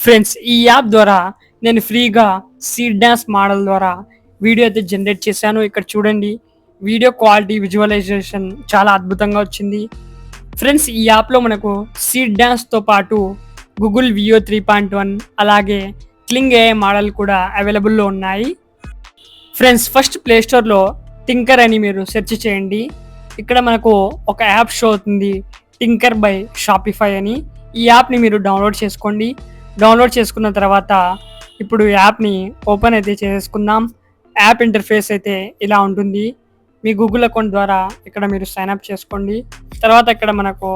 Friends, ఈ app ద్వారా నేను ఫ్రీగా సీడ్ డాన్స్ మోడల్ ద్వారా వీడియో అయితే జనరేట్ చేశాను. ఇక్కడ చూడండి, వీడియో క్వాలిటీ విజువలైజేషన్ చాలా అద్భుతంగా వచ్చింది. ఫ్రెండ్స్, ఈ యాప్లో మనకు సీడ్ డాన్స్తో పాటు గూగుల్ వియో 3.1 అలాగే క్లింగ్ ఏఐ మోడల్ కూడా అవైలబుల్లో ఉన్నాయి. ఫ్రెండ్స్, ఫస్ట్ ప్లే స్టోర్లో టింకర్ అని మీరు సెర్చ్ చేయండి. ఇక్కడ మనకు ఒక యాప్ షో అవుతుంది, టింకర్ బై షాపిఫై అని. ఈ యాప్ని మీరు డౌన్లోడ్ చేసుకోండి. డౌన్లోడ్ చేసుకున్న తర్వాత ఇప్పుడు యాప్ని ఓపెన్ అయితే చేసుకుందాం. యాప్ ఇంటర్ఫేస్ అయితే ఇలా ఉంటుంది. మీ గూగుల్ అకౌంట్ ద్వారా ఇక్కడ మీరు సైన్అప్ చేసుకోండి. తర్వాత ఇక్కడ మనకు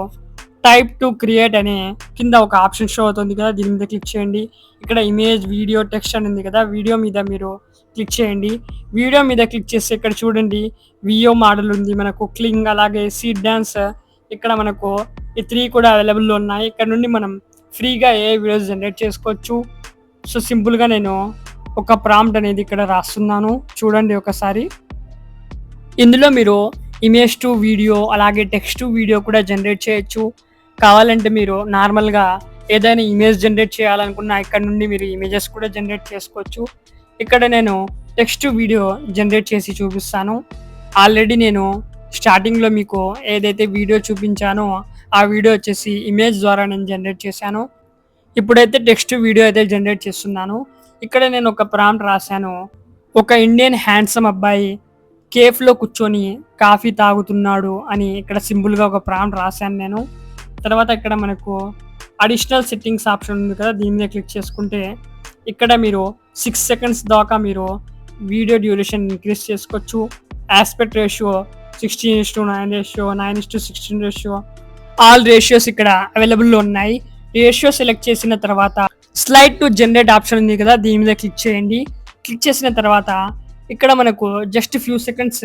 టైప్ టు క్రియేట్ అనే కింద ఒక ఆప్షన్ షో అవుతుంది కదా, దీని మీద క్లిక్ చేయండి. ఇక్కడ ఇమేజ్, వీడియో, టెక్స్ట్ అని ఉంది కదా, వీడియో మీద మీరు క్లిక్ చేయండి. వీడియో మీద క్లిక్ చేస్తే ఇక్కడ చూడండి, వియో మోడల్ ఉంది, మనకు క్లింగ్ అలాగే సీడ్ డాన్స్, ఇక్కడ మనకు ఈ 3 కూడా అవైలబుల్లో ఉన్నాయి. ఇక్కడ నుండి మనం ఫ్రీగా ఏ వీడియోస్ జనరేట్ చేసుకోవచ్చు. సో సింపుల్గా నేను ఒక ప్రాంప్ట్ అనేది ఇక్కడ రాస్తున్నాను, చూడండి ఒకసారి. ఇందులో మీరు ఇమేజ్ టు వీడియో అలాగే టెక్స్ట్ టు వీడియో కూడా జనరేట్ చేయొచ్చు. కావాలంటే మీరు నార్మల్గా ఏదైనా ఇమేజ్ జనరేట్ చేయాలనుకున్నా ఇక్కడ నుండి మీరు ఇమేజెస్ కూడా జనరేట్ చేసుకోవచ్చు. ఇక్కడ నేను టెక్స్ట్ వీడియో జనరేట్ చేసి చూపిస్తాను. ఆల్రెడీ నేను స్టార్టింగ్లో మీకు ఏదైతే వీడియో చూపించానో ఆ వీడియో వచ్చేసి ఇమేజ్ ద్వారా నేను జనరేట్ చేశాను. ఇప్పుడైతే టెక్స్ట్ వీడియో అయితే జనరేట్ చేస్తున్నాను. ఇక్కడ నేను ఒక ప్రాంప్ట్ రాశాను, ఒక ఇండియన్ హ్యాండ్సమ్ అబ్బాయి కేఫ్లో కూర్చొని కాఫీ తాగుతున్నాడు అని ఇక్కడ సింపుల్గా ఒక ప్రాంప్ట్ రాశాను నేను. తర్వాత ఇక్కడ మనకు అడిషనల్ సెట్టింగ్స్ ఆప్షన్ ఉంది కదా, దీని మీద క్లిక్ చేసుకుంటే ఇక్కడ మీరు 6 సెకండ్స్ దాకా మీరు వీడియో డ్యూరేషన్ ఇంక్రీజ్ చేసుకోవచ్చు. Aspect ratio 16:9 ratio, 9:16 ratio, all ratios ఇక్కడ అవైలబుల్లో ఉన్నాయి. రేషియో సెలెక్ట్ చేసిన తర్వాత స్లైడ్ టు జనరేట్ ఆప్షన్ ఉంది కదా, దీని మీద క్లిక్ చేయండి. క్లిక్ చేసిన తర్వాత ఇక్కడ మనకు జస్ట్ ఫ్యూ సెకండ్స్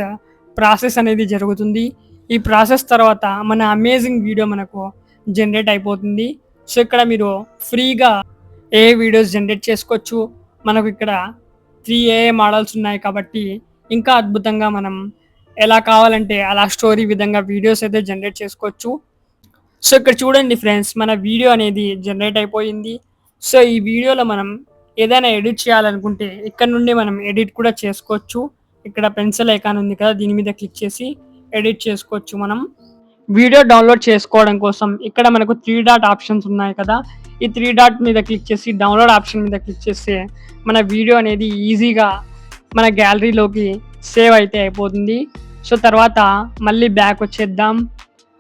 ప్రాసెస్ అనేది జరుగుతుంది. ఈ ప్రాసెస్ తర్వాత మన అమేజింగ్ వీడియో మనకు జనరేట్ అయిపోతుంది. సో ఇక్కడ మీరు ఫ్రీగా ఏ వీడియోస్ జనరేట్ చేసుకోవచ్చు. మనకు ఇక్కడ 3 AI మోడల్స్ ఉన్నాయి కాబట్టి ఇంకా అద్భుతంగా మనం ఎలా కావాలంటే అలా స్టోరీ విధంగా వీడియోస్ అయితే జనరేట్ చేసుకోవచ్చు. సో ఇక్కడ చూడండి ఫ్రెండ్స్, మన వీడియో అనేది జనరేట్ అయిపోయింది. సో ఈ వీడియోలో మనం ఏదైనా ఎడిట్ చేయాలనుకుంటే ఇక్కడ నుండి మనం ఎడిట్ కూడా చేసుకోవచ్చు. ఇక్కడ పెన్సిల్ ఐకాన్ ఉంది కదా, దీని మీద క్లిక్ చేసి ఎడిట్ చేసుకోవచ్చు. మనం వీడియో డౌన్లోడ్ చేసుకోవడం కోసం ఇక్కడ మనకు 3 డాట్ ఆప్షన్స్ ఉన్నాయి కదా, ఈ 3 డాట్ మీద క్లిక్ చేసి డౌన్లోడ్ ఆప్షన్ మీద క్లిక్ చేస్తే మన వీడియో అనేది ఈజీగా మన గ్యాలరీలోకి సేవ్ అయితే అయిపోతుంది. సో తర్వాత మళ్ళీ బ్యాక్ వచ్చేద్దాం.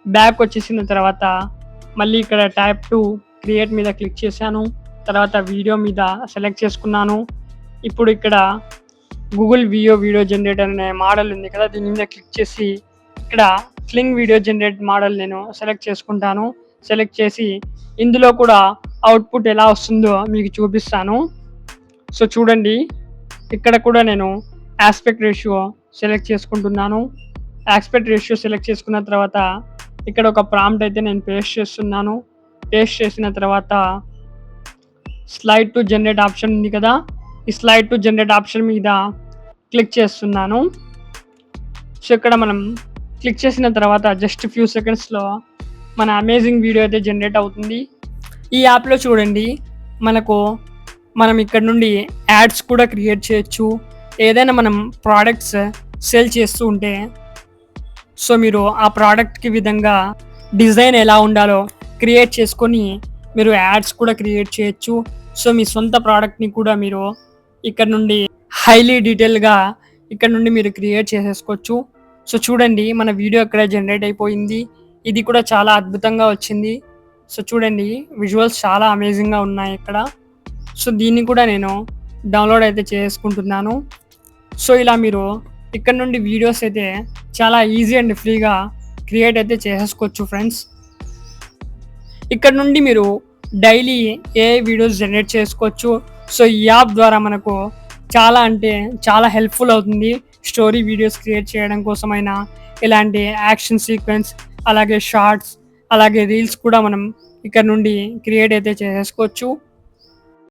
బ్యాక్ వచ్చేసిన తర్వాత మళ్ళీ ఇక్కడ టైప్ టు క్రియేట్ మీద క్లిక్ చేశాను. తర్వాత వీడియో మీద సెలెక్ట్ చేసుకున్నాను. ఇప్పుడు ఇక్కడ గూగుల్ వియో వీడియో జనరేటర్ అనే మోడల్ ఉంది కదా, దీని మీద క్లిక్ చేసి ఇక్కడ క్లింగ్ వీడియో జనరేట్ మోడల్ నేను సెలెక్ట్ చేసుకుంటాను. సెలెక్ట్ చేసి ఇందులో కూడా అవుట్పుట్ ఎలా వస్తుందో మీకు చూపిస్తాను. సో చూడండి, ఇక్కడ కూడా నేను ఆస్పెక్ట్ రేషియో సెలెక్ట్ చేసుకుంటున్నాను. ఆస్పెక్ట్ రేషియో సెలెక్ట్ చేసుకున్న తర్వాత ఇక్కడ ఒక ప్రాంప్ట్ అయితే నేను పేస్ట్ చేస్తున్నాను. పేస్ట్ చేసిన తర్వాత స్లైడ్ టు జనరేట్ ఆప్షన్ ఉంది కదా, ఈ స్లైడ్ టు జనరేట్ ఆప్షన్ మీద క్లిక్ చేస్తున్నాను. సో ఇక్కడ మనం క్లిక్ చేసిన తర్వాత జస్ట్ ఫ్యూ సెకండ్స్లో మన అమేజింగ్ వీడియో అయితే జనరేట్ అవుతుంది. ఈ యాప్లో చూడండి, మనం ఇక్కడ నుండి యాడ్స్ కూడా క్రియేట్ చేయొచ్చు. ఏదైనా మనం ప్రోడక్ట్స్ సేల్ చేస్తూ ఉంటే సో మీరు ఆ ప్రోడక్ట్కి విధంగా డిజైన్ ఎలా ఉండాలో క్రియేట్ చేసుకొని మీరు యాడ్స్ కూడా క్రియేట్ చేయొచ్చు. సో మీ సొంత ప్రోడక్ట్ని కూడా మీరు ఇక్కడ నుండి హైలీ డీటెయిల్గా ఇక్కడ నుండి మీరు క్రియేట్ చేసేసుకోవచ్చు. సో చూడండి, మన వీడియో ఇక్కడ జనరేట్ అయిపోయింది. ఇది కూడా చాలా అద్భుతంగా వచ్చింది. సో చూడండి, విజువల్స్ చాలా అమేజింగ్గా ఉన్నాయి ఇక్కడ. సో దీన్ని కూడా నేను డౌన్లోడ్ అయితే చేసుకుంటున్నాను. సో ఇలా మీరు ఇక్కడ నుండి వీడియోస్ అయితే చాలా ఈజీ అండ్ ఫ్రీగా క్రియేట్ అయితే చేసేసుకోవచ్చు ఫ్రెండ్స్. ఇక్కడ నుండి మీరు డైలీ ఏ వీడియోస్ జనరేట్ చేసుకోవచ్చు. సో ఈ యాప్ ద్వారా మనకు చాలా అంటే చాలా హెల్ప్ఫుల్ అవుతుంది. స్టోరీ వీడియోస్ క్రియేట్ చేయడం కోసమైనా, ఇలాంటి యాక్షన్ సీక్వెన్స్ అలాగే షార్ట్స్ అలాగే రీల్స్ కూడా మనం ఇక్కడ నుండి క్రియేట్ అయితే చేసేసుకోవచ్చు.